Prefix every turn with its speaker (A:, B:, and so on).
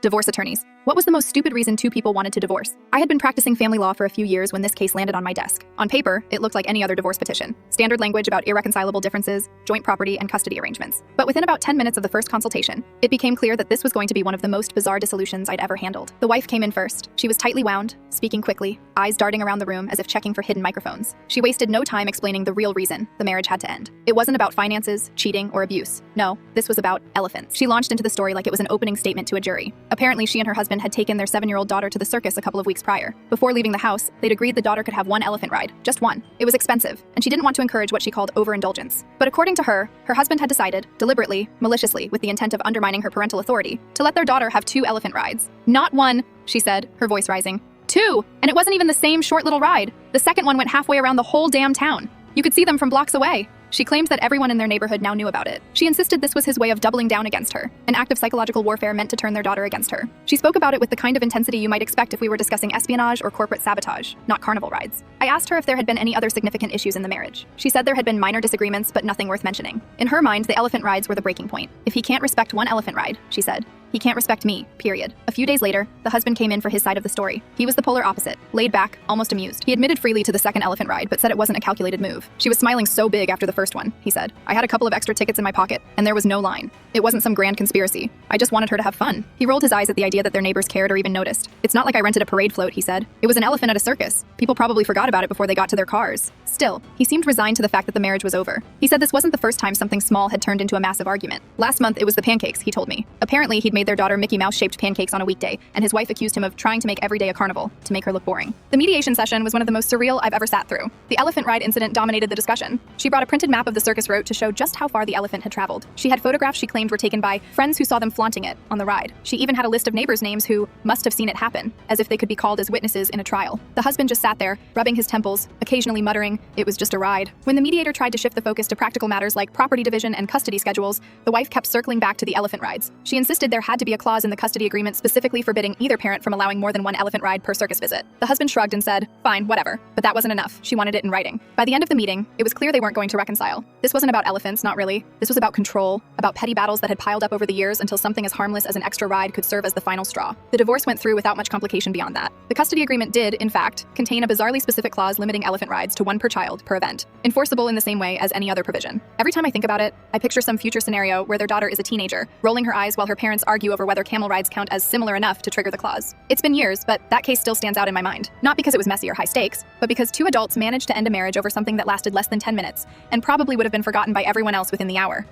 A: Divorce attorneys. What was the most stupid reason two people wanted to divorce? I had been practicing family law for a few years when this case landed on my desk. On paper, it looked like any other divorce petition. Standard language about irreconcilable differences, joint property, and custody arrangements. But within about 10 minutes of the first consultation, it became clear that this was going to be one of the most bizarre dissolutions I'd ever handled. The wife came in first. She was tightly wound, speaking quickly, eyes darting around the room as if checking for hidden microphones. She wasted no time explaining the real reason the marriage had to end. It wasn't about finances, cheating, or abuse. No, this was about elephants. She launched into the story like it was an opening statement to a jury. Apparently, she and her husband had taken their 7-year-old daughter to the circus a couple of weeks prior. Before leaving the house, they'd agreed the daughter could have one elephant ride, just one. It was expensive, and she didn't want to encourage what she called overindulgence. But according to her husband had decided, deliberately, maliciously, with the intent of undermining her parental authority, to let their daughter have 2 elephant rides. Not one, she said, her voice rising. 2! And it wasn't even the same short little ride. The second one went halfway around the whole damn town. You could see them from blocks away. She claimed that everyone in their neighborhood now knew about it. She insisted this was his way of doubling down against her, an act of psychological warfare meant to turn their daughter against her. She spoke about it with the kind of intensity you might expect if we were discussing espionage or corporate sabotage, not carnival rides. I asked her if there had been any other significant issues in the marriage. She said there had been minor disagreements, but nothing worth mentioning. In her mind, the elephant rides were the breaking point. If he can't respect one elephant ride, she said, he can't respect me, period. A few days later, the husband came in for his side of the story. He was the polar opposite, laid back, almost amused. He admitted freely to the second elephant ride, but said it wasn't a calculated move. She was smiling so big after the first one, he said. I had a couple of extra tickets in my pocket, and there was no line. It wasn't some grand conspiracy. I just wanted her to have fun. He rolled his eyes at the idea that their neighbors cared or even noticed. It's not like I rented a parade float, he said. It was an elephant at a circus. People probably forgot about it before they got to their cars. Still, he seemed resigned to the fact that the marriage was over. He said this wasn't the first time something small had turned into a massive argument. Last month, it was the pancakes, he told me. Apparently, he'd made their daughter Mickey Mouse-shaped pancakes on a weekday, and his wife accused him of trying to make every day a carnival, to make her look boring. The mediation session was one of the most surreal I've ever sat through. The elephant ride incident dominated the discussion. She brought a printed map of the circus route to show just how far the elephant had traveled. She had photographs she claimed were taken by friends who saw them flaunting it on the ride. She even had a list of neighbors' names who must have seen it happen, as if they could be called as witnesses in a trial. The husband just sat there, rubbing his temples, occasionally muttering, "It was just a ride." When the mediator tried to shift the focus to practical matters like property division and custody schedules, the wife kept circling back to the elephant rides. She insisted there had to be a clause in the custody agreement specifically forbidding either parent from allowing more than one elephant ride per circus visit. The husband shrugged and said, "Fine, whatever." But that wasn't enough. She wanted it in writing. By the end of the meeting, it was clear they weren't going to reconcile. This wasn't about elephants, not really. This was about control, about petty battles that had piled up over the years until something as harmless as an extra ride could serve as the final straw. The divorce went through without much complication beyond that. The custody agreement did, in fact, contain a bizarrely specific clause limiting elephant rides to 1 per child per event, enforceable in the same way as any other provision. Every time I think about it, I picture some future scenario where their daughter is a teenager, rolling her eyes while her parents argue over whether camel rides count as similar enough to trigger the clause. It's been years, but that case still stands out in my mind. Not because it was messy or high stakes, but because 2 adults managed to end a marriage over something that lasted less than 10 minutes, and probably would have been forgotten by everyone else within the hour.